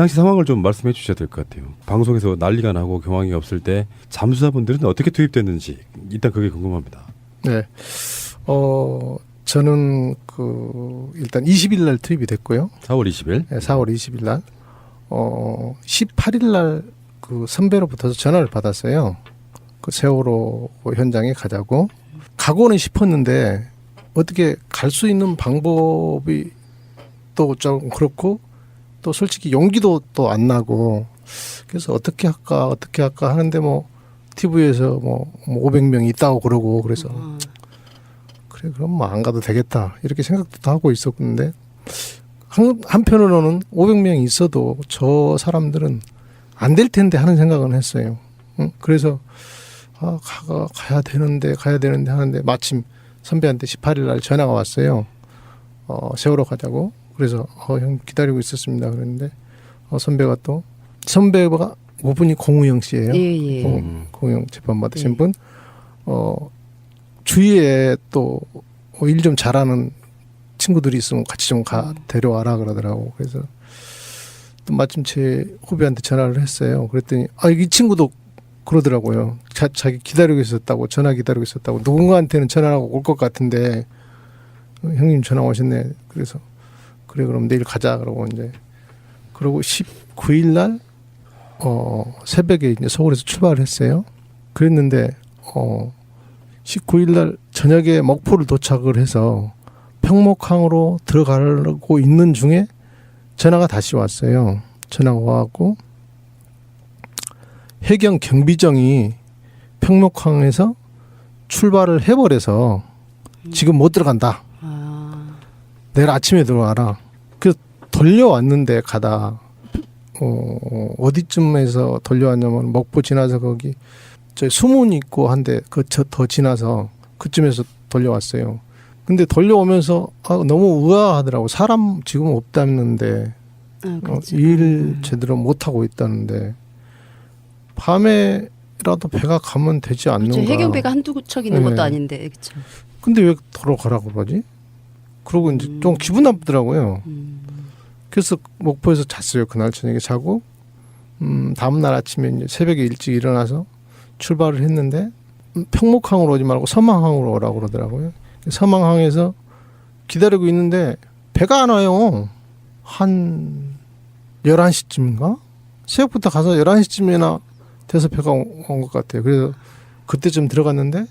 당시 상황을 좀 말씀해 주셔야 될 것 같아요. 방송에서 난리가 나고 경황이 없을 때 잠수사분들은 어떻게 투입됐는지 일단 그게 궁금합니다. 네. 저는 일단 20일 날 투입이 됐고요. 4월 20일. 네, 4월 20일 날. 18일 날 그 선배로부터 전화를 받았어요. 그 세월호 현장에 가자고. 가고는 싶었는데 어떻게 갈 수 있는 방법이 또 좀 그렇고 또 솔직히 용기도 또 안 나고 그래서 어떻게 할까 하는데 뭐 TV에서 뭐 500명이 있다고 그러고 그래서 그래 그럼 뭐 안 가도 되겠다 이렇게 생각도 하고 있었는데 한편으로는 500명이 있어도 저 사람들은 안 될 텐데 하는 생각은 했어요. 그래서 가야 되는데 하는데 마침 선배한테 18일 날 전화가 왔어요. 세월호 가자고. 그래서 형 기다리고 있었습니다. 그랬는데 선배가 5분이 공우영 씨예요. 예. 공우영 재판 받으신 분. 주위에 또 일 좀 잘하는 친구들이 있으면 같이 좀 데려와라 그러더라고. 그래서 또 마침 제 후배한테 전화를 했어요. 그랬더니 이 친구도 그러더라고요. 자기 기다리고 있었다고 전화 기다리고 있었다고 누군가한테는 전화하고 올 것 같은데 형님 전화 오셨네. 그래서 그래 그럼 내일 가자 그러고 이제 그러고 19일 날 새벽에 이제 서울에서 출발을 했어요. 그랬는데 19일 날 저녁에 목포를 도착을 해서 평목항으로 들어가려고 있는 중에 전화가 다시 왔어요. 전화가 와갖고 해경 경비정이 평목항에서 출발을 해버려서 지금 못 들어간다. 내일 아침에 들어와라. 그래서 돌려왔는데 가다 어디쯤에서 돌려왔냐면 목포 지나서 거기 저 수문 있고 한데 더 지나서 그쯤에서 돌려왔어요. 근데 돌려오면서 너무 의아하더라고. 사람 지금 없다는데 그렇죠. 일 제대로 못 하고 있다는데 밤에라도 배가 가면 되지 않는가. 그렇죠. 해경배가 한두 척 있는 것도 아닌데. 그렇죠. 근데 왜 돌아가라고 그러지? 그러고 이제 좀 기분 나쁘더라고요. 그래서 목포에서 잤어요. 그날 저녁에 자고 다음날 아침에 이제 새벽에 일찍 일어나서 출발을 했는데 평목항으로 오지 말고 서망항으로 오라고 그러더라고요. 서망항에서 기다리고 있는데 배가 안 와요. 한 11시쯤인가? 새벽부터 가서 11시쯤이나 돼서 배가 온 것 같아요. 그래서 그때쯤 들어갔는데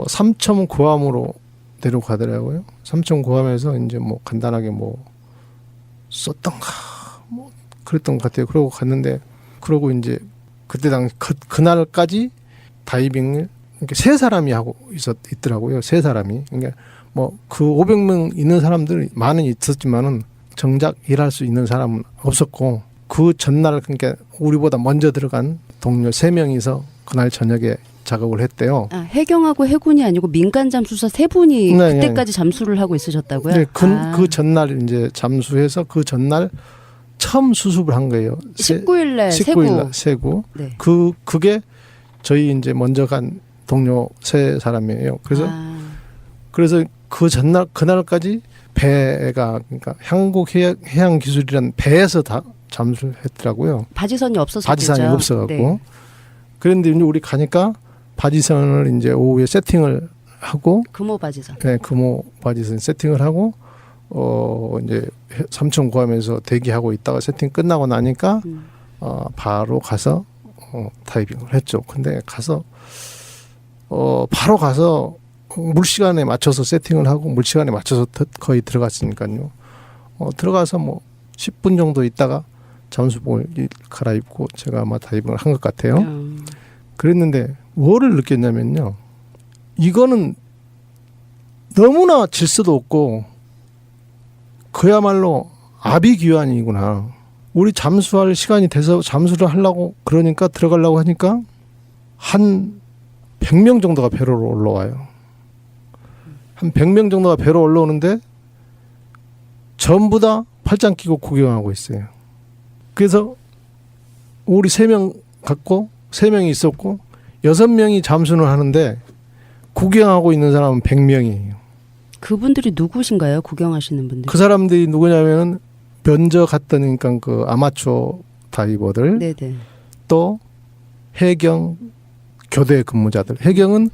삼천고함으로 내려가더라고요. 삼천고함에서 이제 뭐 간단하게 뭐 썼던가 뭐 그랬던 것 같아요. 그러고 갔는데 그러고 이제 그때 당시 그날까지 다이빙을 이렇게 세 사람이 하고 있더라고요. 세 사람이. 그러니까 뭐 그 500명 있는 사람들 많은 있었지만은 정작 일할 수 있는 사람은 없었고 그 전날 그러니까 우리보다 먼저 들어간 동료 3명이서 그날 저녁에 작업을 했대요. 해경하고 해군이 아니고 민간 잠수사 3분이 그때까지 잠수를 하고 있으셨다고요? 네, 그 전날 이제 잠수해서 그 전날 처음 수습을 한 거예요. 19일 날 세구. 네. 그게 저희 이제 먼저 간 동료 3사람이에요. 그래서 그 전날 그날까지 배가 그러니까 한국해양기술이라는 배에서 다 잠수를 했더라고요. 바지선이 없어서 바지선이 없어갖고. 네. 그런데 이제 우리 가니까 바지선을 이제 오후에 세팅을 하고 금호 바지선. 네, 금호 바지선 세팅을 하고 이제 삼천고함에서 대기하고 있다가 세팅 끝나고 나니까 바로 가서 다이빙을 했죠. 근데 가서 바로 가서 물시간에 맞춰서 세팅을 하고 물시간에 맞춰서 거의 들어갔으니까요. 들어가서 뭐 10분 정도 있다가 잠수복을 갈아입고 제가 아마 다이빙을 한 것 같아요. 그랬는데 뭐를 느꼈냐면요. 이거는 너무나 질서도 없고 그야말로 아비규환이구나. 우리 잠수할 시간이 돼서 잠수를 하려고 그러니까 들어가려고 하니까 한 100명 정도가 배로 올라와요. 한 100명 정도가 배로 올라오는데 전부 다 팔짱 끼고 구경하고 있어요. 그래서 우리 3명 갖고 3명이 있었고 6명이 잠수를 하는데 구경하고 있는 사람은 100명이에요. 그분들이 누구신가요? 구경하시는 분들. 그 사람들이 누구냐면은 먼저 갔던 그러니까 그 아마추어 다이버들 네네. 또 해경 교대 근무자들. 해경은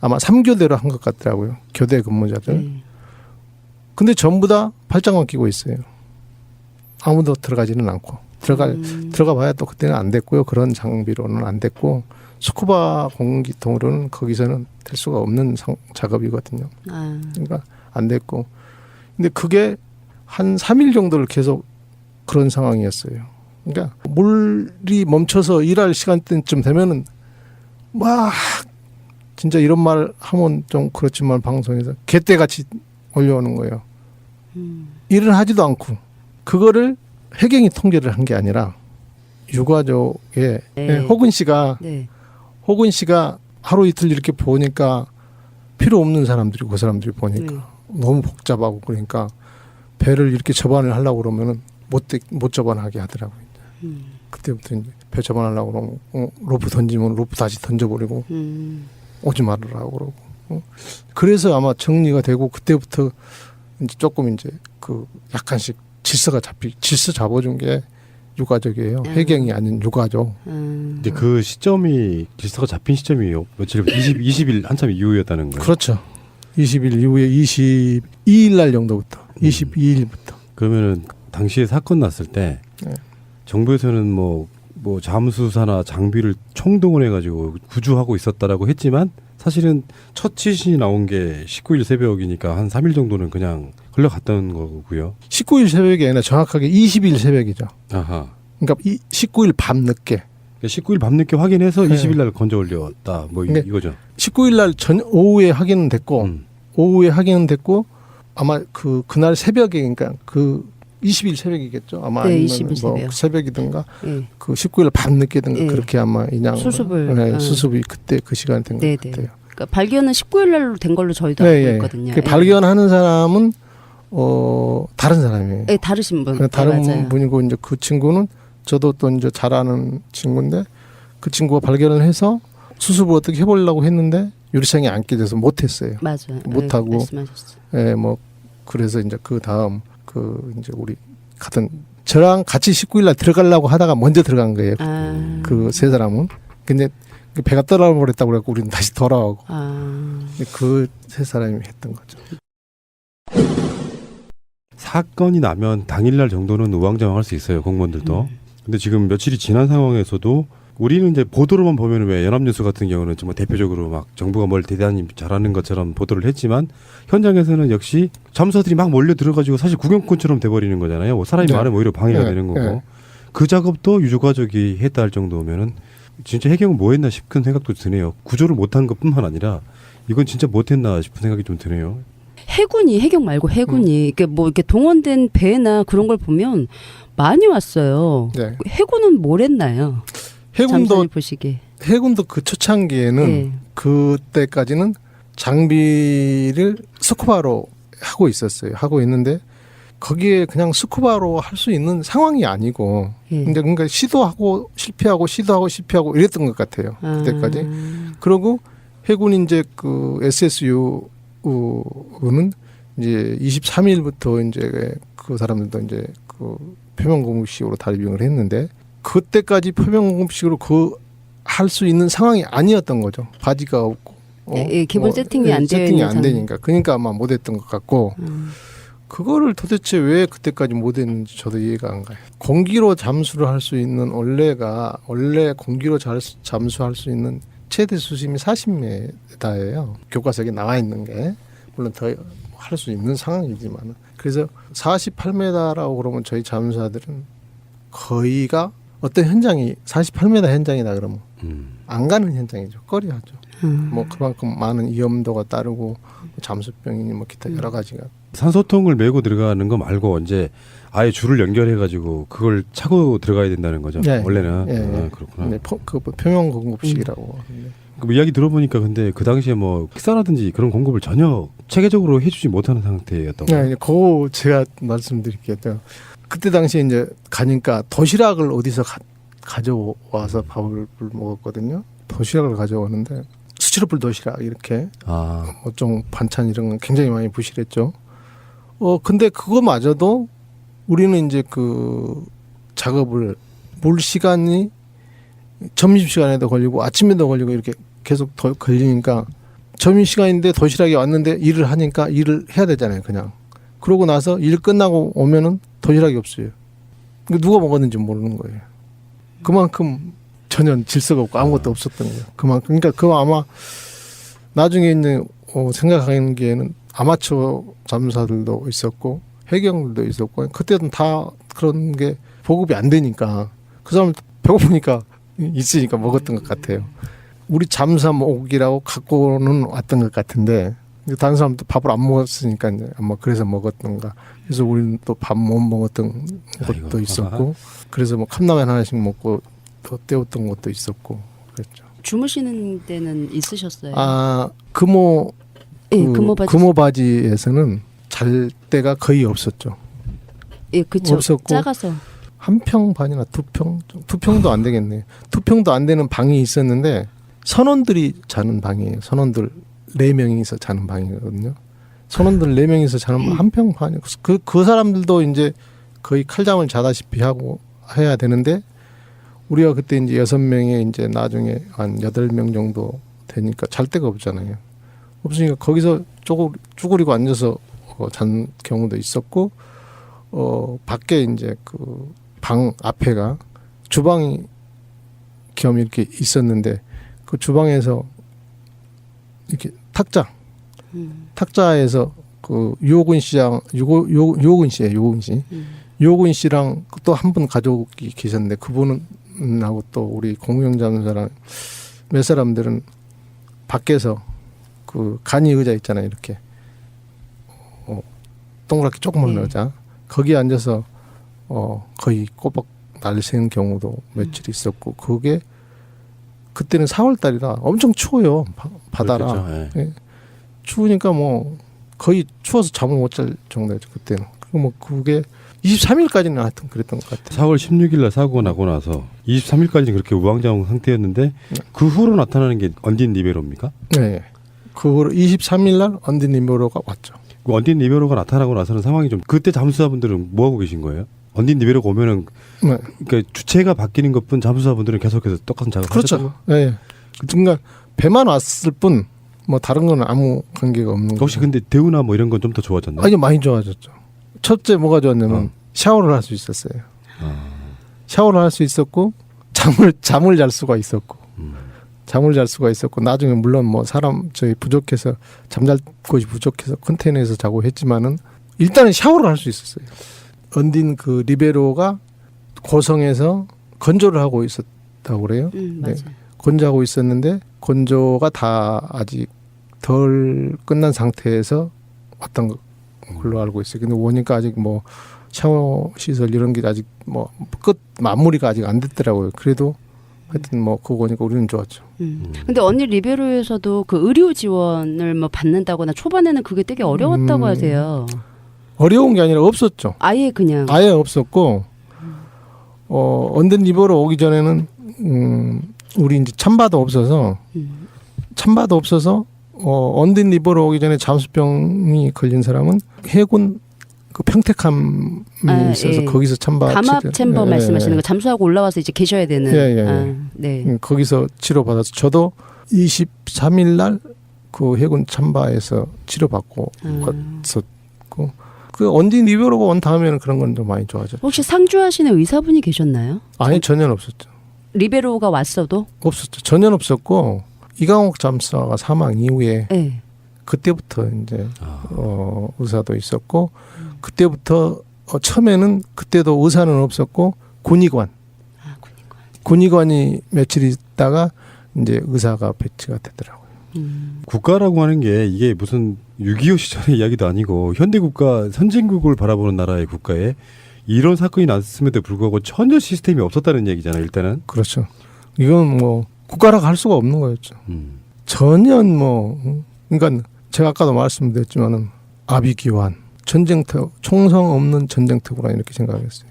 아마 3교대로 한 것 같더라고요. 교대 근무자들. 네. 근데 전부 다 팔짱만 끼고 있어요. 아무도 들어가지는 않고. 들어가 봐야 또 그때는 안 됐고요. 그런 장비로는 안 됐고 스쿠바 공기통으로는 거기서는 될 수가 없는 작업이거든요. 아. 그러니까 안 됐고. 근데 그게 한 3일 정도를 계속 그런 상황이었어요. 그러니까 물이 멈춰서 일할 시간대쯤 되면은 막 진짜 이런 말 하면 좀 그렇지만 방송에서 개떼같이 몰려오는 거예요. 일을 하지도 않고 그거를 해경이 통제를 한 게 아니라 유가족의 네. 호근 씨가 네. 하루 이틀 이렇게 보니까 필요 없는 사람들이 그 사람들이 보니까 너무 복잡하고 그러니까 배를 이렇게 접안을 하려고 그러면은 못 접안하게 하더라고요. 그때부터 이제 배 접안하려고 그러면 로프 던지면 로프 다시 던져버리고 오지 말으라고 그러고 그래서 아마 정리가 되고 그때부터 이제 조금 이제 그 약간씩 질서 잡아준 게 유가족이에요. 해경이 아닌 유가족. 근데 그 시점이 질서가 잡힌 시점이요. 며칠 20일 한참 이후였다는 거예요. 그렇죠. 20일 이후에 22일 날 정도부터 22일부터. 그러면은 당시에 사건 났을 때 네. 정부에서는 뭐 잠수사나 장비를 총동원해가지고 구조하고 있었다라고 했지만 사실은 첫 지신이 나온 게 19일 새벽이니까 한 3일 정도는 그냥 흘러갔던 거고요. 19일 새벽이 아니라 정확하게 20일 새벽이죠. 아하. 그러니까 19일 밤 늦게. 19일 밤늦게 확인해서 네. 20일 날 건져 올렸다. 뭐 네. 이거죠. 19일 날 오후에 확인은 됐고 오후에 확인은 됐고 아마 그날 새벽에 그러니까 그 20일 새벽이겠죠. 아마 네, 아니면 20일 뭐 새벽. 새벽이든가 네. 그 19일 밤 늦게든가 네. 그렇게 아마 인양 수습을. 수습이 그때 그 시간에 된 것 네네. 같아요. 그러니까 발견은 19일 날로 된 걸로 저희도 네, 알고 예. 있거든요. 그 발견하는 사람은 다른 사람이에요. 네, 다르신 분. 다른 네, 맞아요. 분이고 이제 그 친구는 저도 또 이제 잘 아는 친구인데 그 친구가 발견을 해서 수습을 어떻게 해보려고 했는데 유리창이 안 깨져서 못했어요. 맞아요. 못하고. 네, 말씀하셨어요. 예, 뭐 그래서 이제 그 다음 그 이제 우리 같은 저랑 같이 19일 날 들어가려고 하다가 먼저 들어간 거예요. 그 세 사람은. 근데 배가 떠나버렸다고 그래갖고 우리는 다시 돌아오고 그 세 사람이 했던 거죠. 사건이 나면 당일날 정도는 우왕좌왕할 수 있어요. 공무원들도. 근데 지금 며칠이 지난 상황에서도 우리는 이제 보도로만 보면 왜 연합뉴스 같은 경우는 정말 대표적으로 막 정부가 뭘 대단히 잘하는 것처럼 보도를 했지만 현장에서는 역시 잠수사들이 막 몰려 들어가지고 사실 구경꾼처럼 돼버리는 거잖아요. 뭐 사람이 네. 많으면 오히려 방해가 네. 되는 거고 네. 그 작업도 유족가족이 했다 할 정도면은 진짜 해경은 뭐 했나 싶은 생각도 드네요. 구조를 못한 것뿐만 아니라 이건 진짜 못했나 싶은 생각이 좀 드네요. 해경 말고 해군이 이게 뭐 이렇게 동원된 배나 그런 걸 보면 많이 왔어요. 네. 해군은 뭘 했나요? 해군도 잠수님 보시기에. 해군도 그 초창기에는 네. 그때까지는 장비를 스쿠바로 하고 있었어요. 하고 있는데 거기에 그냥 스쿠바로 할 수 있는 상황이 아니고 예. 근데 그러니까 시도하고 실패하고 이랬던 것 같아요. 그때까지. 그리고 해군 이제 그 SSU는 이제 23일부터 이제 그 사람들도 이제 그 표면공급식으로 다이빙을 했는데 그때까지 표면공급식으로 할 수 있는 상황이 아니었던 거죠. 바지가 없고. 예, 기본 세팅이 안 되어 세팅이 있는 안 되니까. 그러니까 아마 못했던 것 같고 그거를 도대체 왜 그때까지 못했는지 저도 이해가 안 가요. 공기로 잠수를 할 수 있는 원래 공기로 잠수할 수 있는 최대 수심이 40m예요. 교과서에 나와 있는 게 물론 더 할 수 있는 상황이지만 그래서 48m라고 그러면 저희 잠수사들은 거의가 어떤 현장이 48m 현장이다 그러면 안 가는 현장이죠. 꺼려하죠. 뭐 그만큼 많은 위험도가 따르고 잠수병이니 뭐 기타 여러 가지가. 산소통을 메고 들어가는 거 말고 이제 아예 줄을 연결해가지고 그걸 차고 들어가야 된다는 거죠. 네. 원래는. 네. 아, 그렇구나. 네, 그 표면 공급식이라고. 그 이야기 들어보니까 근데 그 당시에 뭐 식사라든지 그런 공급을 전혀 체계적으로 해주지 못하는 상태였던 거예요. 네, 그거 제가 말씀드릴게요. 그때 당시에 이제 가니까 도시락을 어디서 가져와서 밥을 먹었거든요. 도시락을 가져오는데 수치로불 도시락 이렇게 뭐 좀 반찬 이런 건 굉장히 많이 부실했죠. 근데 그거마저도 우리는 이제 그 작업을 물 시간이 점심 시간에도 걸리고 아침에도 걸리고 이렇게 계속 더 걸리니까 점심 시간인데 도시락이 왔는데 일을 하니까 일을 해야 되잖아요. 그냥 그러고 나서 일 끝나고 오면은 도시락이 없어요. 누가 먹었는지 모르는 거예요. 그만큼 전혀 질서가 없고 아무것도 없었던 거예요. 그만큼 그러니까 그거 아마 나중에 있는 생각하기에는 아마추어 잠수사들도 있었고 해경들도 있었고 그때는 다 그런 게 보급이 안 되니까 그 사람 배고프니까 있으니까 먹었던 것 같아요. 우리 잠수함 옥이라고 갖고는 왔던 것 같은데 다른 사람도 밥을 안 먹었으니까 이제 아마 그래서 먹었던가. 그래서 우리는 또 밥 못 먹었던 것도 있었고 그래서 뭐 컵라면 하나씩 먹고 더 때웠던 것도 있었고 그랬죠. 주무시는 데는 있으셨어요? 아 금호 예, 그 금호 바지에서는 잘 데가 거의 없었죠. 예, 그쵸. 없었고 작아서 한 평 반이나 두 평도 안 되겠네. 두 평도 안 되는 방이 있었는데 선원들이 자는 방이에요. 선원들 4명이서 자는 방이거든요. 선원들 4명이서 자는 한 평 반이 그 사람들도 이제 거의 칼잠을 자다시피 하고 해야 되는데 우리가 그때 이제 6명에 이제 나중에 한 8명 정도 되니까 잘 데가 없잖아요. 없으니까 거기서 쭈그리고 앉아서 잔 경우도 있었고 밖에 이제 그 방 앞에가 주방이 겸 이렇게 있었는데 그 주방에서 이렇게 탁자에서 그 유호근 씨랑 유호근 씨예요. 유호근 씨랑 또 한 분 가족이 계셨는데 그분은 하고 또 우리 공영잠수사랑 몇 사람들은 밖에서 그 간이 의자 있잖아요. 이렇게 동그랗게 조그만 의자 거기에 앉아서 거의 꼬박 날새는 경우도 며칠 있었고 그게 그때는 4월 달이라 엄청 추워요. 바다라. 예. 추우니까 뭐 거의 추워서 잠을 못 잘 정도였죠. 그때는. 그리고 뭐 그게 23일까지는 하여튼 그랬던 것 같아요. 4월 16일 날 사고가 나고 나서 23일까지는 그렇게 우왕좌왕 상태였는데 그 후로 나타나는 게 언딘 리베로입니까? 네. 그 후로 23일 날 언딘 리베로가 왔죠. 그 언딘 리베로가 나타나고 나서는 상황이 좀 그때 잠수사분들은 뭐 하고 계신 거예요? 언딘 리베로가 오면은 네. 그러니까 주체가 바뀌는 것뿐 잠수사분들은 계속해서 똑같은 작업을 그렇죠. 하셨다고? 네. 그러니까 배만 왔을 뿐 뭐 다른 건 아무 관계가 없는 혹시 거예요. 근데 대우나 뭐 이런 건 좀 더 좋아졌나요? 아니 많이 좋아졌죠. 첫째 뭐가 좋았냐면 샤워를 할 수 있었어요. 샤워를 할 수 있었고 잠을 잘 수가 있었고 잠을 잘 수가 있었고 나중에 물론 뭐 사람 저희 부족해서 잠잘 곳이 부족해서 컨테이너에서 자고 했지만은 일단은 샤워를 할 수 있었어요. 언딘 그 리베로가 고성에서 건조를 하고 있었다고 그래요. 맞아요. 네. 건조하고 있었는데 건조가 다 아직 덜 끝난 상태에서 왔던 걸로 알고 있어요. 근데 오니까 아직 뭐 샤워 시설 이런 게 아직 뭐 끝 마무리가 아직 안 됐더라고요. 그래도 하여튼 뭐 그거 보니까 우리는 좋았죠. 근데 언니 리베로에서도 그 의료 지원을 뭐 받는다거나 초반에는 그게 되게 어려웠다고 하세요. 어려운 게 아니라 없었죠. 아예 그냥. 아예 없었고 언든 리버로 오기 전에는 우리 이제 참바도 없어서 언든 리버로 오기 전에 잠수병이 걸린 사람은 해군 그 평택함이 있어서 예. 거기서 참바 감압 챔버 예, 말씀하시는 예. 거 잠수하고 올라와서 이제 계셔야 되는. 예. 네. 거기서 치료 받아서 저도 23일 날 그 해군 참바에서 치료받고 왔었고 그 언딘 리버로가 온 다음에는 그런 건 좀 많이 좋아졌죠. 혹시 상주하시는 의사분이 계셨나요? 아니 전혀 없었죠. 리베로가 왔어도? 없었죠. 전혀 없었고 이강옥 잠수사가 사망 이후에 네. 그때부터 이제 의사도 있었고 그때부터 처음에는 그때도 의사는 없었고 군의관이 며칠 있다가 이제 의사가 배치가 되더라고요. 국가라고 하는 게 이게 무슨 6.25 시절의 이야기도 아니고 현대 국가 선진국을 바라보는 나라의 국가에 이런 사건이 났음에도 불구하고 전혀 시스템이 없었다는 얘기잖아요. 일단은. 그렇죠. 이건 뭐 국가라고 할 수가 없는 거였죠. 전혀 뭐 그러니까 제가 아까도 말씀드렸지만은 아비규환 전쟁터 총성 없는 전쟁터구나 이렇게 생각했어요.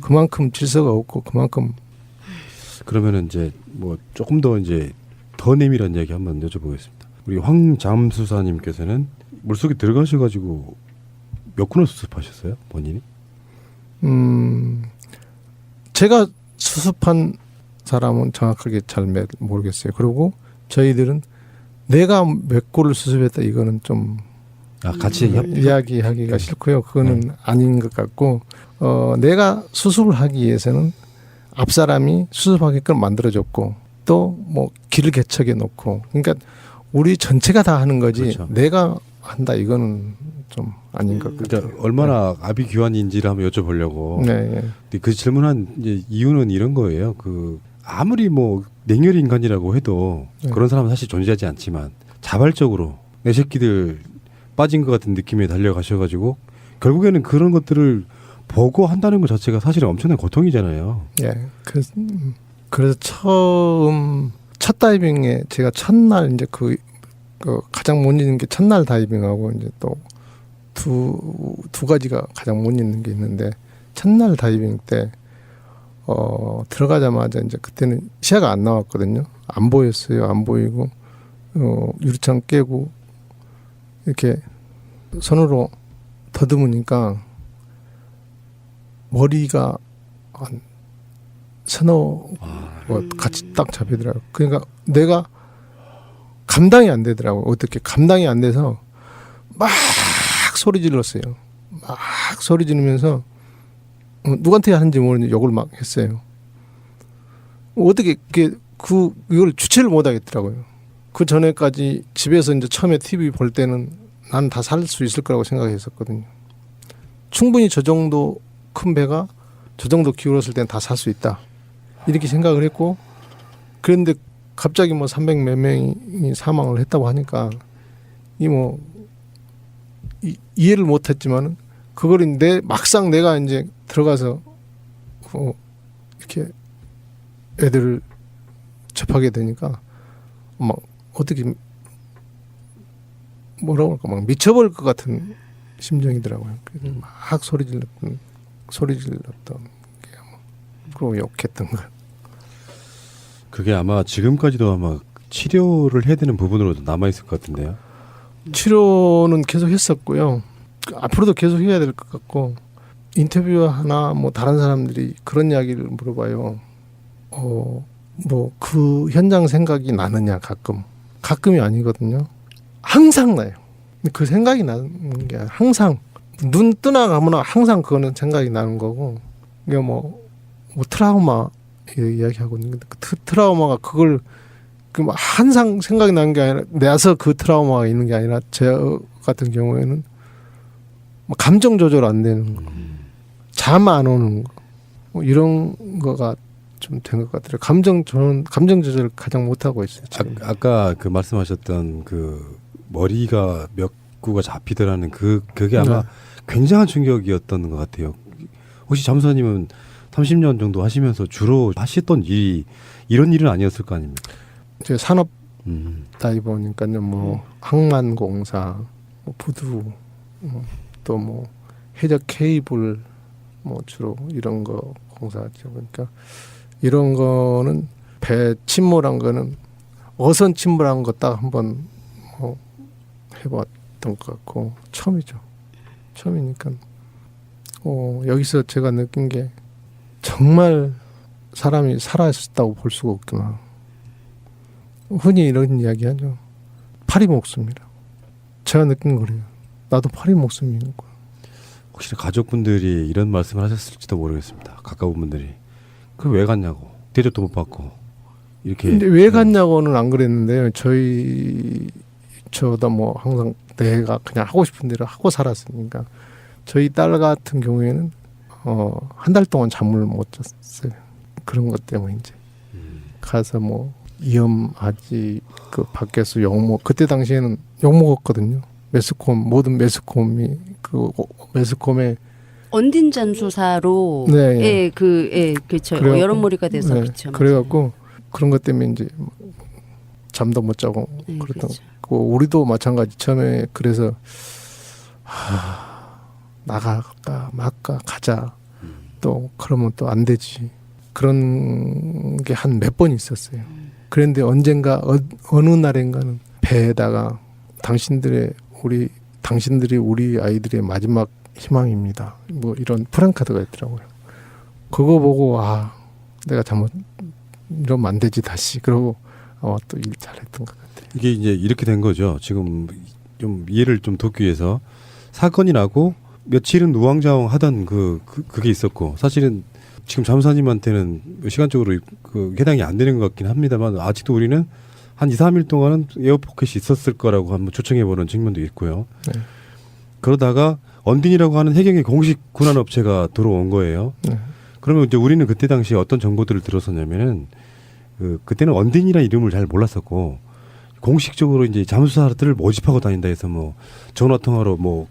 그만큼 질서가 없고 그만큼 그러면은 이제 뭐 조금 더 이제 더 내밀한 이야기 한번 여쭤보겠습니다. 우리 황 잠수사님께서는 물속에 들어가셔가지고 몇 군을 수습하셨어요, 본인이? 제가 수습한 사람은 정확하게 잘 모르겠어요. 그리고 저희들은 내가 몇 골을 수습했다 이거는 좀 같이 이야기하기가 싫고요. 그거는 아닌 것 같고 내가 수습을 하기 위해서는 앞 사람이 수습하게끔 만들어줬고 또 뭐 길을 개척해 놓고 그러니까 우리 전체가 다 하는 거지 그렇죠. 내가 한다 이거는 좀 아닌 것 같아요. 그러니까 얼마나 아비규환인지를 한번 여쭤보려고. 네. 네. 근데 그 질문한 이제 이유는 이런 거예요. 그 아무리 뭐 냉혈 인간이라고 해도 네. 그런 사람은 사실 존재하지 않지만 자발적으로 내 새끼들 빠진 것 같은 느낌에 달려가셔가지고 결국에는 그런 것들을 보고 한다는 것 자체가 사실은 엄청난 고통이잖아요. 예. 그래서 처음 첫 다이빙에 제가 첫날 이제 그 가장 못 잊는 게 첫날 다이빙하고 이제 또 두 가지가 가장 못 잊는 게 있는데 첫날 다이빙 때 들어가자마자 이제 그때는 시야가 안 나왔거든요. 안 보였어요. 안 보이고 유리창 깨고 이렇게 손으로 더듬으니까 머리가 한 서너 같이 딱 잡히더라고요. 그러니까 내가 감당이 안 되더라고요. 어떻게 감당이 안 돼서 막 소리 질렀어요. 막 소리 지르면서 누구한테 하는지 모르는데 욕을 막 했어요. 어떻게 이걸 주체를 못 하겠더라고요. 그 전에까지 집에서 이제 처음에 TV 볼 때는 난 다 살 수 있을 거라고 생각했었거든요. 충분히 저 정도 큰 배가 저 정도 기울었을 때는 다 살 수 있다. 이렇게 생각을 했고 그런데 갑자기 뭐 300 몇 명이 사망을 했다고 하니까 이해를 못 했지만은 그걸 막상 내가 이제 들어가서 이렇게 애들을 접하게 되니까 막 어떻게 뭐라고 할까 막 미쳐버릴 것 같은 심정이더라고요. 그래서 막 소리 질렀던 게 그리고 욕했던 거. 그게 아마 지금까지도 아마 치료를 해야 되는 부분으로 남아 있을 것 같은데요. 치료는 계속 했었고요. 앞으로도 계속 해야 될 것 같고 인터뷰 하나 뭐 다른 사람들이 그런 이야기를 물어봐요. 뭐 그 현장 생각이 나느냐 가끔이 아니거든요. 항상 나요. 근데 그 생각이 나는 게 항상 눈 뜨나 감으나 항상 그거는 생각이 나는 거고 이게 뭐 트라우마 이야기하고 있는데 그 트라우마가 그걸 항상 생각이 나는 게 아니라 내서 그 트라우마가 있는 게 아니라 제 같은 경우에는 감정 조절 안 되는 거, 잠 안 오는 거, 뭐 이런 거가 좀 된 것 같아요. 감정 조절 가장 못 하고 있어요. 아까 그 말씀하셨던 그 머리가 몇 구가 잡히더라는 그게 아마 굉장한 충격이었던 것 같아요. 혹시 잠수사님은 30년 정도 하시면서 주로 하셨던 일이 이런 일은 아니었을 거 아닙니까? 제 산업 다이버니까요. 뭐 항만공사, 뭐 부두, 또 뭐 해적 케이블, 뭐 주로 이런 거 공사하죠. 그러니까 이런 거는 배 침몰한 거는 어선 침몰한 거 딱 한번 뭐 해봤던 것 같고 처음이죠. 처음이니까 여기서 제가 느낀 게 정말 사람이 살아있었다고 볼 수가 없구나. 흔히 이런 이야기 하죠. 파리 목숨이라. 제가 느낀 거래요. 나도 파리 목숨인 거야. 혹시 가족분들이 이런 말씀을 하셨을지도 모르겠습니다. 가까운 분들이. 그 왜 갔냐고. 대접도 못 받고. 이렇게. 근데 왜 갔냐고는 안 그랬는데요. 저도 뭐 항상 내가 그냥 하고 싶은 대로 하고 살았으니까. 저희 딸 같은 경우에는 한 달 동안 잠을 못 잤어요. 그런 것 때문에 이제 가서 뭐 위험하지 그 밖에서 그때 당시에는 욕 먹었거든요. 모든 매스컴이 그 매스컴에 언딘 잠수사로 네. 그렇죠. 여론몰이가 돼서 그렇죠. 그래갖고 그런 것 때문에 이제 잠도 못 자고 그랬던 그렇죠. 거. 우리도 마찬가지. 처음에 그래서 나갈까 말까 가자. 또 그러면 또 안 되지. 그런 게 한 몇 번 있었어요. 그런데 언젠가 어느 날인가는 배에다가 당신들이 우리 아이들의 마지막 희망입니다. 뭐 이런 프랜카드가 있더라고요. 그거 보고 내가 잘못 이러면 안 되지 다시. 그러고 또 일 잘했던 것 같아요. 이게 이제 이렇게 된 거죠. 지금 좀 이해를 좀 돕기 위해서 사건이 나고 며칠은 우왕좌왕하던 그게 있었고 사실은 지금 잠수사님한테는 시간적으로 해당이 안 되는 것 같긴 합니다만 아직도 우리는 한 2, 3일 동안은 에어포켓이 있었을 거라고 한번 초청해보는 측면도 있고요. 네. 그러다가 언딘이라고 하는 해경의 공식 군환업체가 들어온 거예요. 네. 그러면 이제 우리는 그때 당시에 어떤 정보들을 들었었냐면은 그때는 언딘이라는 이름을 잘 몰랐었고 공식적으로 이제 잠수사들을 모집하고 다닌다 해서 뭐 전화 통화로 뭐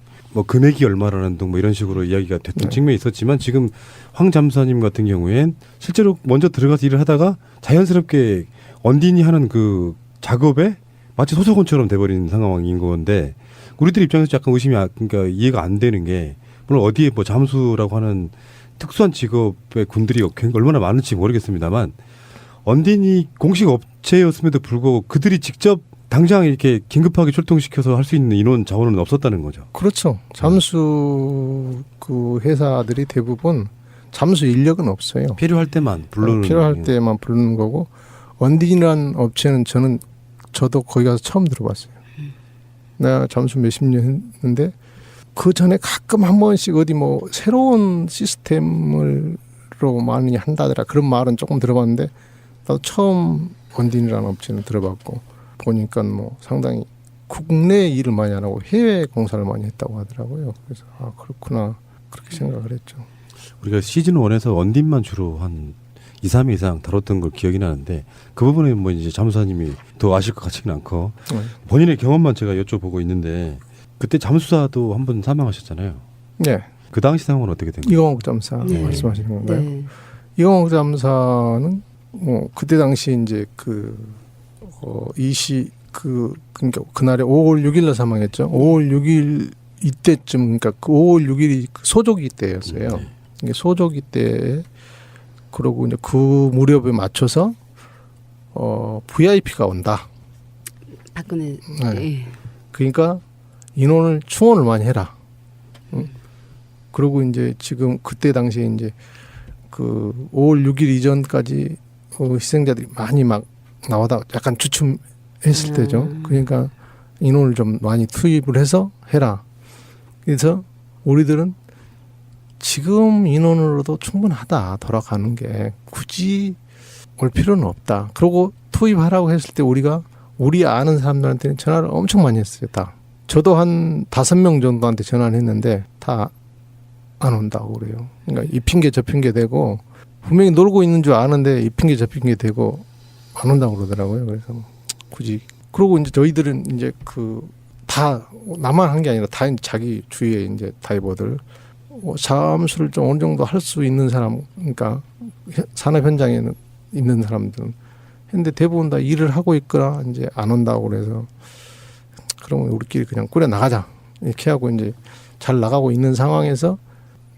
금액이 얼마라는 등 뭐 이런 식으로 이야기가 됐던 측면이 있었지만 지금 황 잠수사님 같은 경우엔 실제로 먼저 들어가서 일을 하다가 자연스럽게 언딘이 하는 그 작업에 마치 소속원처럼 돼버린 상황인 건데 우리들 입장에서 약간 의심이 그러니까 이해가 안 되는 게 물론 어디에 뭐 잠수라고 하는 특수한 직업의 군들이 얼마나 많을지 모르겠습니다만 언딘이 공식 업체였음에도 불구하고 그들이 직접 당장 이렇게 긴급하게 출동시켜서 할 수 있는 인원 자원은 없었다는 거죠. 그렇죠. 잠수 그 회사들이 대부분 잠수 인력은 없어요. 필요할 때만 부르는 필요할 때만 부르는 거고 언딘이라는 업체는 저도 거기 가서 처음 들어봤어요. 내가 잠수 몇십 년 했는데 그 전에 가끔 한 번씩 어디 뭐 새로운 시스템으로 많이 한다더라 그런 말은 조금 들어봤는데 나도 처음 언딘이라는 업체는 들어봤고 보니까 뭐 상당히 국내 일을 많이 안 하고 해외 공사를 많이 했다고 하더라고요. 그래서 그렇구나 그렇게 생각을 했죠. 우리가 시즌 1에서 언딘만 주로 한 2, 3회 이상 다뤘던 걸 기억이 나는데 그 부분에 뭐 이제 잠수사님이 더 아실 것 같지는 않고 본인의 경험만 제가 여쭤보고 있는데 그때 잠수사도 한 번 사망하셨잖아요. 네. 그 당시 상황은 어떻게 된 거예요? 이광옥 잠사 네. 말씀하시는 건가요? 네. 이광옥 잠사는 그때 당시 이제 그러니까 그날에 5월 6일날 사망했죠. 5월 6일 이때쯤 그러니까 그 5월 6일이 소조기 때였어요. 네. 이게 소조기 때 그러고 이제 그 무렵에 맞춰서 VIP가 온다. 박근혜. 네. 예. 그러니까 인원을 충원을 많이 해라. 그리고 이제 지금 그때 당시에 이제 그 5월 6일 이전까지 희생자들이 많이 막 나오다 약간 주춤했을 때죠. 그러니까 인원을 좀 많이 투입을 해서 해라. 그래서 우리들은 지금 인원으로도 충분하다. 돌아가는 게 굳이 올 필요는 없다. 그러고 투입하라고 했을 때 우리 아는 사람들한테는 전화를 엄청 많이 했어요. 다. 저도 한 5명 정도한테 전화를 했는데 다 안 온다고 그래요. 그러니까 이 핑계 저 핑계 대고 분명히 놀고 있는 줄 아는데 이 핑계 저 핑계 대고 안 온다고 그러더라고요. 그래서 굳이 그러고 이제 저희들은 이제 다 나만 한 게 아니라 다 자기 주위에 이제 다이버들 잠수를 좀 어느 정도 할 수 있는 사람 그러니까 산업 현장에는 있는 사람들은 근데 대부분 다 일을 하고 있거나 이제 안 온다고 그래서 그러면 우리끼리 그냥 꾸려 나가자 이렇게 하고 이제 잘 나가고 있는 상황에서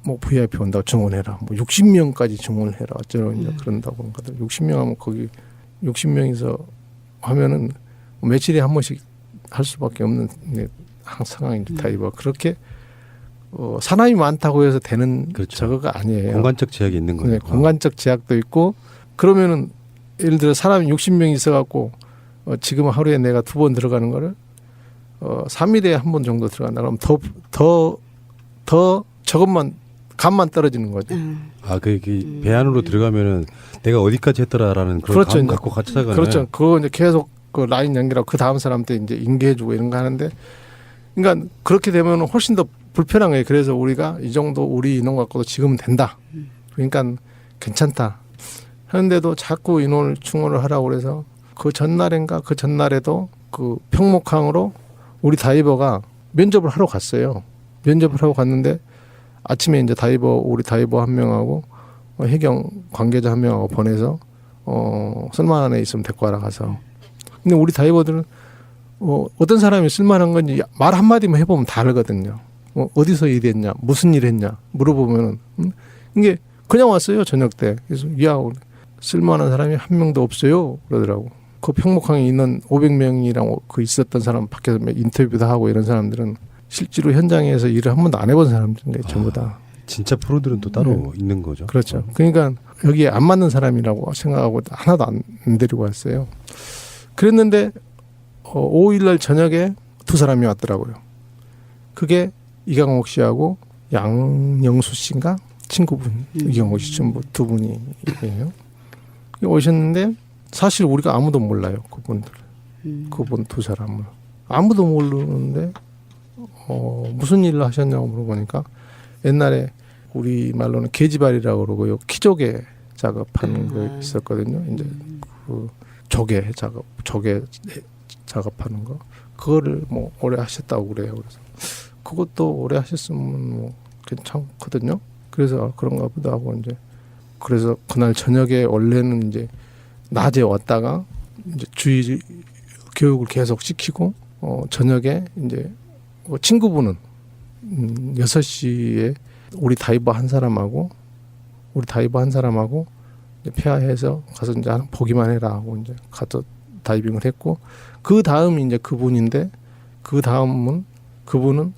뭐 VIP 온다고 증원해라. 뭐 60명까지 증원을 해라. 어쩌고 이제 그런다고 하거든. 60명 하면 거기 60명이서 하면은 며칠에 한 번씩 할 수밖에 없는 상황인데 다이버 그렇게 사람이 많다고 해서 되는 그렇죠. 저거가 아니에요. 공간적 제약이 있는 거예요. 네, 공간적 제약도 있고 그러면은 예를 들어 사람이 60명 있어갖고 지금 하루에 내가 2번 들어가는 거를 3일에 한 번 정도 들어간다. 그럼 더 저것만 감만 떨어지는 거죠. 배 안으로 들어가면은 내가 어디까지 했더라라는 그런 그렇죠. 감 갖고 같이 나가는. 그렇죠. 그거 이제 계속 그 라인 연결하고 그 다음 사람한테 이제 인계해주고 이런 거 하는데, 그러니까 그렇게 되면 훨씬 더 불편한 거예요. 그래서 우리가 이 정도 우리 인원 갖고도 지금은 된다. 그러니까 괜찮다. 하는데도 자꾸 인원을 충원을 하라고 그래서 그 전날인가 그 전날에도 그 평목항으로 우리 다이버가 면접을 하러 갔어요. 면접을 하고 갔는데 아침에 이제 우리 다이버 한 명하고 해경 관계자 한 명하고 보내서 쓸만한 애 있으면 데리고 와라 가서. 근데 우리 다이버들은 어떤 사람이 쓸만한 건지 말 한마디만 해보면 다 알거든요. 어디서 일했냐, 무슨 일 했냐 물어보면은 이게 그냥 왔어요 저녁 때. 그래서 야 쓸만한 사람이 한 명도 없어요 그러더라고. 그 평목항에 있는 500명이랑 그 있었던 사람 밖에서 인터뷰도 하고 이런 사람들은 실제로 현장에서 일을 한 번도 안 해본 사람들인데 전부 다. 진짜 프로들은 또 따로 있는 거죠. 그렇죠. 그러니까 여기에 안 맞는 사람이라고 생각하고 하나도 안 데리고 왔어요. 그랬는데 5일날 저녁에 두 사람이 왔더라고요. 그게 이강옥 씨하고 양영수 씨인가 친구분 이강옥 씨 친구 두 분이에요. 오셨는데 사실 우리가 아무도 몰라요. 그분들. 그분 두 사람을 아무도 모르는데 무슨 일을 하셨냐고 물어보니까 옛날에 우리 말로는 계지발이라고 그러고요. 키조개 작업하는 거 있었거든요. 이제 그 조개 작업하는 거 그거를 뭐 오래 하셨다고 그래요. 그래서 그것도 오래 하셨으면 뭐 괜찮거든요. 그래서 그런가 보다 하고 이제 그래서 그날 저녁에 원래는 이제 낮에 왔다가 이제 주의 교육을 계속 시키고 저녁에 이제 친구분은 6시에 우리 다이버 한 사람하고 이제 폐하해서 가서 이제 보기만 해라 하고 이제 가서 다이빙을 했고 그 다음이 이제 그분인데 그 다음은 그분은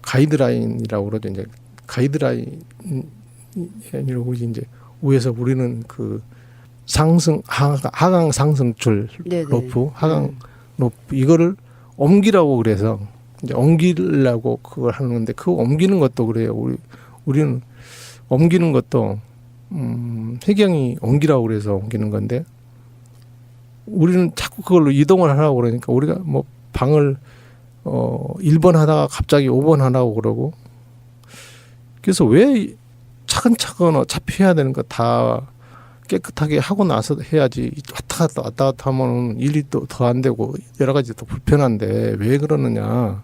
가이드라인이라고 그러죠. 이제 가이드라인이라고 이제 위에서 우리는 그 상승 하강 상승줄 네네. 로프 하강 로프 이거를 옮기라고 그래서 이제 옮기려고 그걸 하는데 그 옮기는 것도 그래요. 우리는 옮기는 것도 해경이 옮기라고 그래서 옮기는 건데 우리는 자꾸 그걸로 이동을 하라고 그러니까 우리가 뭐 방을 1번 하다가 갑자기 5번 하라고 그러고 그래서 왜 차근차근 어차피 해야 되는 거 다 깨끗하게 하고 나서 해야지 왔다 갔다 하면 일이 또 더 안 되고 여러 가지 또 불편한데 왜 그러느냐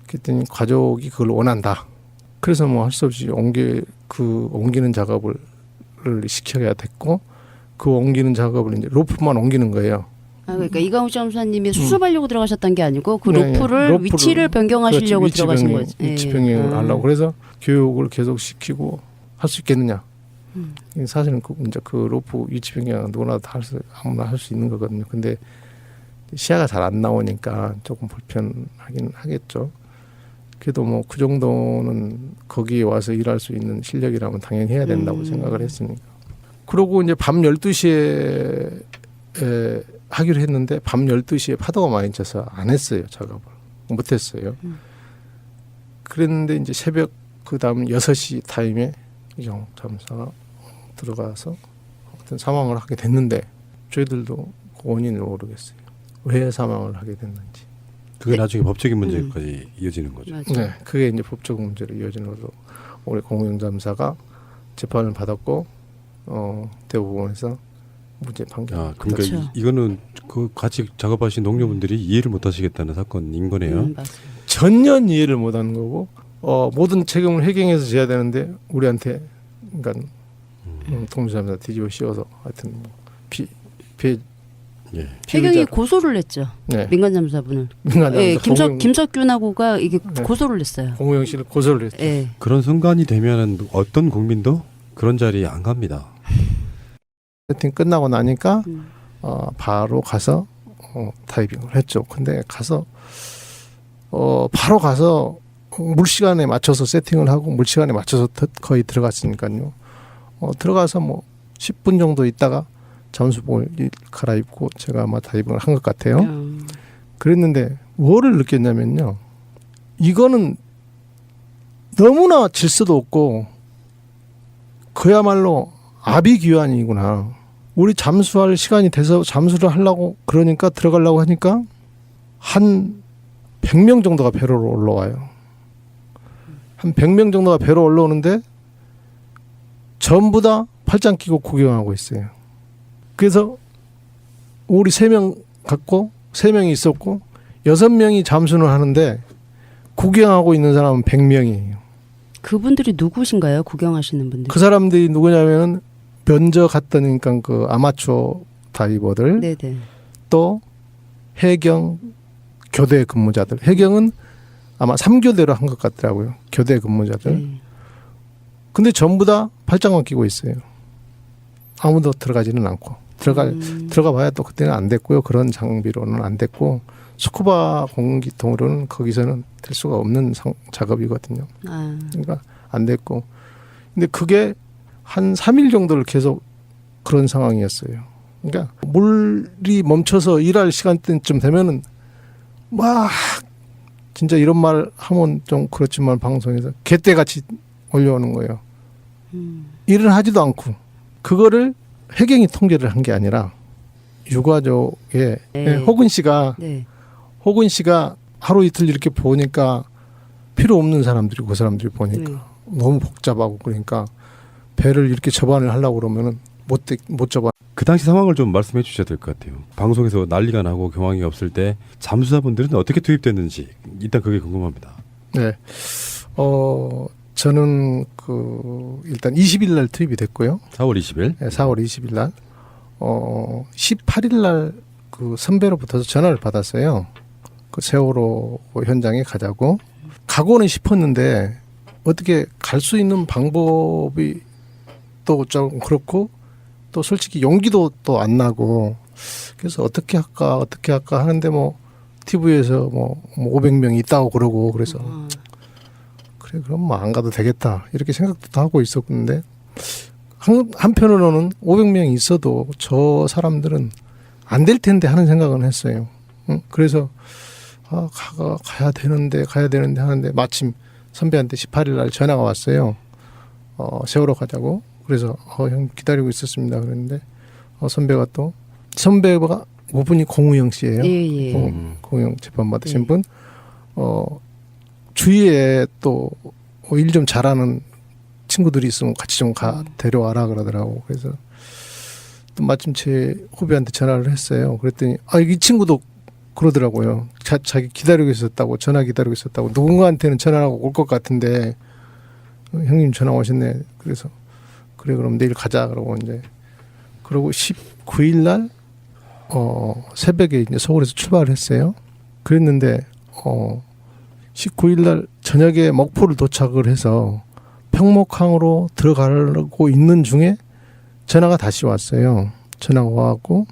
그랬더니 가족이 그걸 원한다. 그래서 뭐 할 수 없이 옮기는 작업을 시켜야 됐고 그 옮기는 작업을 이제 로프만 옮기는 거예요. 그러니까 이강욱 장사님이 수습하려고 들어가셨던 게 아니고 그 네, 로프를 위치를 변경하시려고 그렇지, 들어가신 거죠. 위치 변경을 하려고 그래서 교육을 계속 시키고 할 수 있겠느냐. 사실은 이제 그 로프 위치 변경은 누구나 다 아무나 할 수 있는 거거든요. 근데 시야가 잘 안 나오니까 조금 불편하긴 하겠죠. 그래도 뭐 그 정도는 거기에 와서 일할 수 있는 실력이라면 당연히 해야 된다고 생각을 했으니까. 그러고 이제 밤 12시에 하기로 했는데 밤 12시에 파도가 많이 쳐서 안 했어요. 작업을. 못 했어요. 그랬는데 이제 새벽 그다음 6시 타임에 이경 잠사가 들어가서 어떤 사망을 하게 됐는데 저희들도 그 원인을 모르겠어요. 왜 사망을 하게 됐는지. 그게 나중에 법적인 문제까지 이어지는 거죠. 맞아. 네, 그게 이제 법적 문제로 이어지는 거로 올해 공영잠사가 재판을 받았고 대법원에서 무죄 판결. 그러니까 그렇죠. 이거는 그 같이 작업하신 동료분들이 이해를 못하시겠다는 사건인 거네요. 맞아요. 전혀 이해를 못하는 거고 모든 책임을 해경에서 져야 되는데 우리한테 그러니까 동주잠사 뒤집어 씌워서 하여튼 뭐 예. 해경이 고소를 했죠. 네. 민간 잠사분을. 민간 예, 잠사 김석균하고가 이게 네. 고소를 했어요. 공무영 씨를 고소를 했죠. 예. 그런 순간이 되면은 어떤 국민도 그런 자리에 안 갑니다. 세팅 끝나고 나니까 바로 가서 다이빙을 했죠. 근데 가서 바로 가서 물시간에 맞춰서 세팅을 하고 물시간에 맞춰서 거의 들어갔으니까요. 들어가서 뭐 10분 정도 있다가 잠수복을 갈아입고 제가 아마 다이빙을 한 것 같아요. 그랬는데 뭐를 느꼈냐면요. 이거는 너무나 질서도 없고 그야말로 아비규환이구나. 우리 잠수할 시간이 돼서 잠수를 하려고 그러니까 들어가려고 하니까 한 100명 정도가 배로 올라와요. 한 100명 정도가 배로 올라오는데 전부 다 팔짱 끼고 구경하고 있어요. 그래서 우리 3명 갖고 3명이 있었고 6명이 잠수를 하는데 구경하고 있는 사람은 100명이에요. 그분들이 누구신가요? 구경하시는 분들. 그 사람들이 누구냐면은 먼저 갔던 그러니까 그 아마추어 다이버들 네네. 또 해경 교대 근무자들. 해경은 아마 3교대로 한 것 같더라고요. 교대 근무자들. 네. 근데 전부 다 팔짱만 끼고 있어요. 아무도 들어가지는 않고 들어가 봐야 또 그때는 안 됐고요. 그런 장비로는 안 됐고 스쿠바 공기통으로는 거기서는 될 수가 없는 작업이거든요. 아, 그러니까 안 됐고. 근데 그게 한 3일 정도를 계속 그런 상황이었어요. 그러니까 물이 멈춰서 일할 시간대쯤 되면은 막 진짜 이런 말 하면 좀 그렇지만 방송에서 개떼같이 몰려오는 거예요. 일을 하지도 않고 그거를 해경이 통제를 한 게 아니라 유가족의 네. 호근 씨가 네. 하루 이틀 이렇게 보니까 필요 없는 사람들이 그 사람들이 보니까 너무 복잡하고 그러니까 배를 이렇게 접안을 하려고 그러면은 못 접안. 그 당시 상황을 좀 말씀해 주셔야 될 것 같아요. 방송에서 난리가 나고 경황이 없을 때 잠수사분들은 어떻게 투입됐는지 일단 그게 궁금합니다. 네. 저는 일단 20일 날 투입이 됐고요. 4월 20일. 네, 4월 20일 날. 18일 날 그 선배로부터 전화를 받았어요. 그 세월호 현장에 가자고. 가고는 싶었는데 어떻게 갈 수 있는 방법이 또 좀 그렇고 또 솔직히 용기도 또 안 나고 그래서 어떻게 할까 하는데 뭐 TV에서 뭐 500명 있다고 그러고 그래서 그래 그럼 뭐 안 가도 되겠다 이렇게 생각도 하고 있었는데 한편으로는 500명이 있어도 저 사람들은 안 될 텐데 하는 생각은 했어요. 그래서 가야 되는데 하는데 마침 선배한테 18일 날 전화가 왔어요. 세월호 가자고. 그래서 형 기다리고 있었습니다. 그랬는데 선배가 5분이 공우영 씨예요. 예, 예. 공우영 재판 받으신 분. 주위에 또 일 좀 잘하는 친구들이 있으면 같이 좀 데려와라 그러더라고. 그래서 또 마침 제 후배한테 전화를 했어요. 그랬더니 이 친구도 그러더라고요. 자기 기다리고 있었다고 전화 기다리고 있었다고 누군가한테는 전화하고 올 것 같은데 형님 전화 오셨네. 그래서 그래 그럼 내일 가자 그러고 이제 그러고 19일 날 새벽에 이제 서울에서 출발을 했어요. 그랬는데 19일 날 저녁에 목포를 도착을 해서 평목항으로 들어가려고 있는 중에 전화가 다시 왔어요. 전화가 와갖고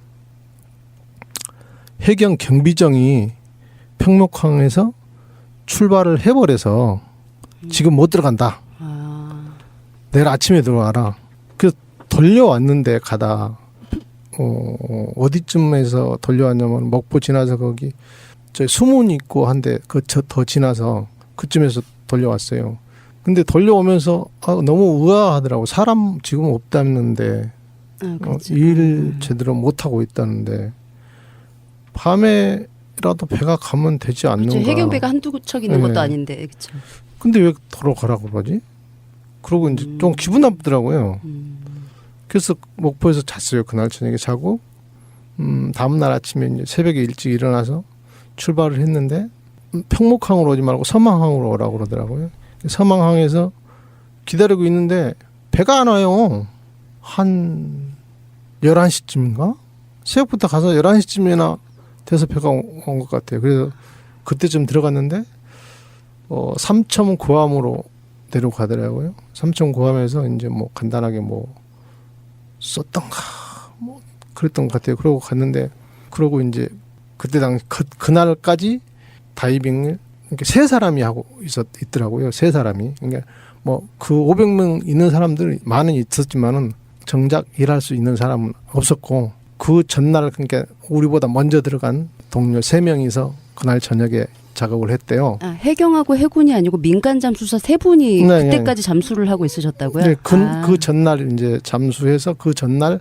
해경 경비정이 평목항에서 출발을 해버려서 지금 못 들어간다. 내일 아침에 들어와라. 그래서 돌려왔는데 가다 어디쯤에서 돌려왔냐면 목포 지나서 거기 저 수문 있고 한데 더 지나서 그쯤에서 돌려왔어요. 근데 돌려오면서 너무 의아하더라고. 사람 지금 없다는데 그렇죠. 일 제대로 못 하고 있다는데 밤에라도 배가 가면 되지 않는가. 그렇죠. 해경배가 한두 척 있는 네. 것도 아닌데 그렇죠. 근데 왜 돌아가라고 그러지? 그러고 이제 좀 기분 나쁘더라고요. 그래서 목포에서 잤어요. 그날 저녁에 자고 다음 날 아침에 이제 새벽에 일찍 일어나서 출발을 했는데 평목항으로 오지 말고 서망항으로 오라고 그러더라고요. 서망항에서 기다리고 있는데 배가 안 와요. 한 11시쯤인가? 새벽부터 가서 11시쯤이나 돼서 배가 온 것 같아요. 그래서 그때쯤 들어갔는데 삼천 고함으로 내려가더라고요. 삼천 고함에서 이제 뭐 간단하게 뭐 썼던가 뭐 그랬던 것 같아요. 그러고 갔는데 그러고 이제 그때 당시 그날까지 다이빙을 이렇게 세 사람이 하고 있더라고요. 세 사람이. 그러니까 뭐 그 500명 있는 사람들 많은 있었지만은 정작 일할 수 있는 사람은 없었고 그 전날 그러니까 우리보다 먼저 들어간 동료 3명이서 그날 저녁에 작업을 했대요. 해경하고 해군이 아니고 민간 잠수사 3분이 네, 그때까지 잠수를 하고 있으셨다고요? 네, 그 전날 이제 잠수해서 그 전날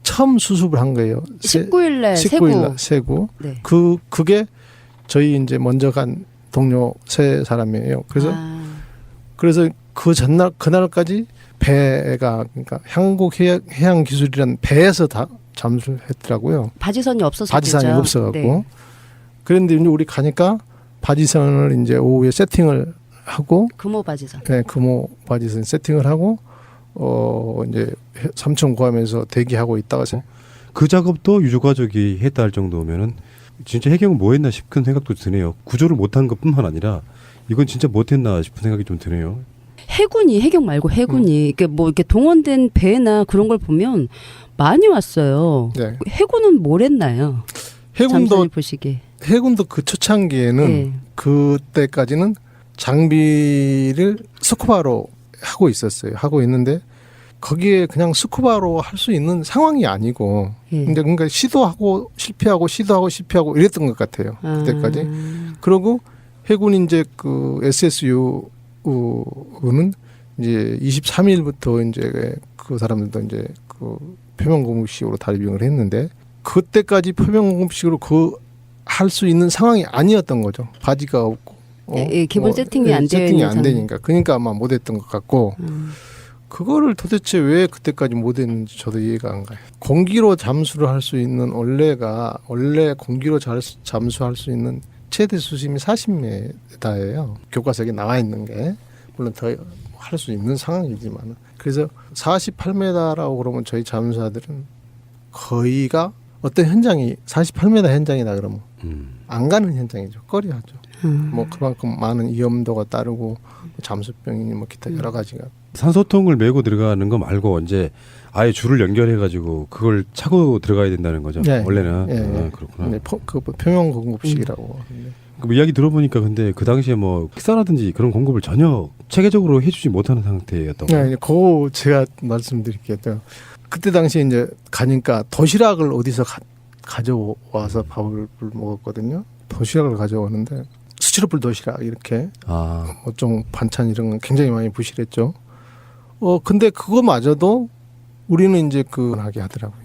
처음 수습을 한 거예요. 19일 날 19일 날 세구. 네. 그게 저희 이제 먼저 간 동료 3사람이에요. 그래서 그 전날 그날까지 배가 그러니까 한국해양기술이라는 배에서 다 잠수를 했더라고요. 바지선이 없어서 바지선이 그렇죠. 없어갖고. 네. 그런데 이제 우리 가니까 바지선을 이제 오후에 세팅을 하고 금호 바지선. 네, 금호 바지선 세팅을 하고 이제 삼천 고함에서 대기하고 있다가 그 작업도 유족가족이 했다 할 정도면은 진짜 해경은 뭐 했나 싶은 생각도 드네요. 구조를 못한 것뿐만 아니라 이건 진짜 못했나 싶은 생각이 좀 드네요. 해경 말고 해군이 이게 뭐 이렇게 동원된 배나 그런 걸 보면 많이 왔어요. 네. 해군은 뭘 했나요? 해군도 잠수님 보시기에. 해군도 그 초창기에는 네. 그때까지는 장비를 스쿠바로 하고 있었어요. 하고 있는데 거기에 그냥 스쿠바로 할 수 있는 상황이 아니고 예. 근데 그러니까 시도하고 실패하고 시도하고 실패하고 이랬던 것 같아요. 그때까지. 그리고 해군 이제 그 SSU는 이제 23일부터 이제 그 사람들도 이제 그 표면공급식으로 다이빙을 했는데 그때까지 표면공급식으로 그 할 수 있는 상황이 아니었던 거죠. 바지가 없고 예, 기본 세팅이 안 되어 세팅이 있는 안 상황. 되니까 그러니까 아마 못했던 것 같고 그거를 도대체 왜 그때까지 못했는지 저도 이해가 안 가요. 공기로 잠수를 할 수 있는 원래 공기로 잠수할 수 있는 최대 수심이 40m예요. 교과서에 나와 있는 게 물론 더 할 수 있는 상황이지만 그래서 48m라고 그러면 저희 잠수사들은 거의가 어떤 현장이 48m 현장이다 그러면 안 가는 현장이죠. 꺼려하죠. 뭐 그만큼 많은 위험도가 따르고 잠수병이니 뭐 기타 여러 가지가 산소통을 메고 들어가는 거 말고 이제 아예 줄을 연결해 가지고 그걸 차고 들어가야 된다는 거죠. 예, 원래는. 예, 아, 예. 그렇구나. 네, 그 표면 공급식이라고 하는데 그 이야기 들어보니까 근데 그 당시에 뭐 식사라든지 그런 공급을 전혀 체계적으로 해주지 못하는 상태였던 거예요. 네, 그거 제가 말씀드릴게요. 그때 당시에 이제 가니까 도시락을 어디서 가져와서 밥을 먹었거든요. 도시락을 가져오는데 수치로불 도시락 이렇게 아, 뭐 좀 반찬 이런 건 굉장히 많이 부실했죠. 근데 그거마저도 우리는 이제 하게 하더라고요.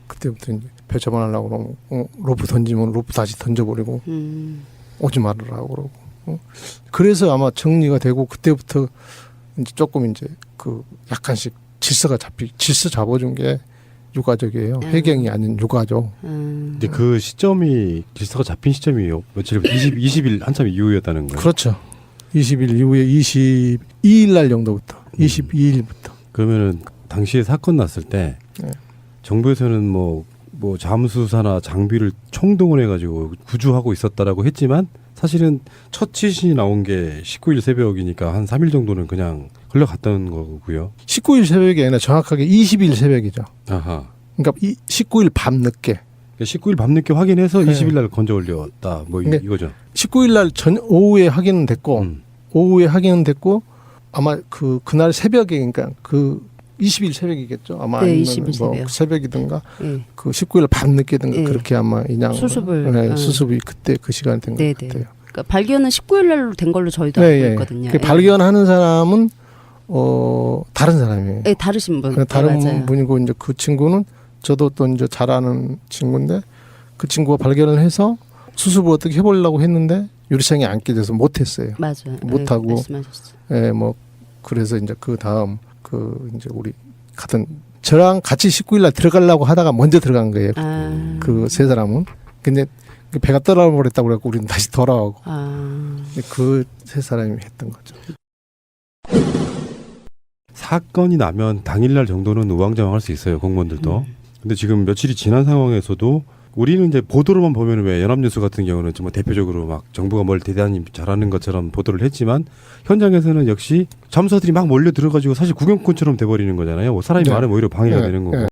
그때부터 이제 배 접안하려고 그러면 로프 던지면 로프 다시 던져버리고 오지 말으라고 그러고. 그래서 아마 정리가 되고 그때부터 이제 조금 이제 그 약간씩 질서 잡아준 게 유가족이에요. 해경이 아닌 유가족. 근데 그 시점이 질서가 잡힌 시점이요. 며칠 20일 한참 이후였다는 거예요. 그렇죠. 20일 이후에 22일 날 정도부터 22일부터. 그러면은 당시에 사건 났을 때 네. 정부에서는 뭐 잠수사나 장비를 총동원해 가지고 구조하고 있었다라고 했지만 사실은 첫 지신이 나온 게 19일 새벽이니까 한 3일 정도는 그냥 흘러갔던 거고요. 19일 새벽이 아니라 정확하게 20일 새벽이죠. 아하. 그러니까 19일 밤 늦게. 19일 밤늦게 확인해서 네. 20일 날 건져 올렸다. 뭐 네. 이거죠. 19일 날 오후에 확인은 됐고 오후에 확인은 됐고 아마 그날 새벽에 그러니까 그 20일 새벽이겠죠. 아마 네, 아니면 20일 뭐 새벽. 새벽이든가 예. 그 19일 밤 늦게든가 예. 그렇게 아마 인양 수습을. 수습이 그때 그 시간 된 것 네네. 같아요. 그러니까 발견은 19일 날로 된 걸로 저희도 네, 알고 예. 있거든요. 그 예. 발견하는 사람은 다른 사람이에요. 예, 다르신 분. 다른 네, 맞아요. 분이고 이제 그 친구는 저도 또 이제 잘 아는 친구인데 그 친구가 발견을 해서 수습을 어떻게 해보려고 했는데 유리창이 안 깨져서 못했어요. 맞아요. 못하고. 예, 말씀하셨어요. 예, 뭐 그래서 이제 그 다음 이제 우리 같은 저랑 같이 19일 날 들어가려고 하다가 먼저 들어간 거예요. 그 세 사람은. 근데 배가 떠나버렸다고 그래갖고 우리는 다시 돌아오고 그 세 사람이 했던 거죠. 사건이 나면 당일날 정도는 우왕좌왕할 수 있어요. 공무원들도. 근데 지금 며칠이 지난 상황에서도 우리는 이제 보도로만 보면 왜 연합뉴스 같은 경우는 정말 대표적으로 막 정부가 뭘 대단히 잘하는 것처럼 보도를 했지만 현장에서는 역시 잠수사들이 막 몰려 들어가지고 사실 구경꾼처럼 돼버리는 거잖아요. 사람이 네. 많으면 오히려 방해가 네. 되는 거고. 네.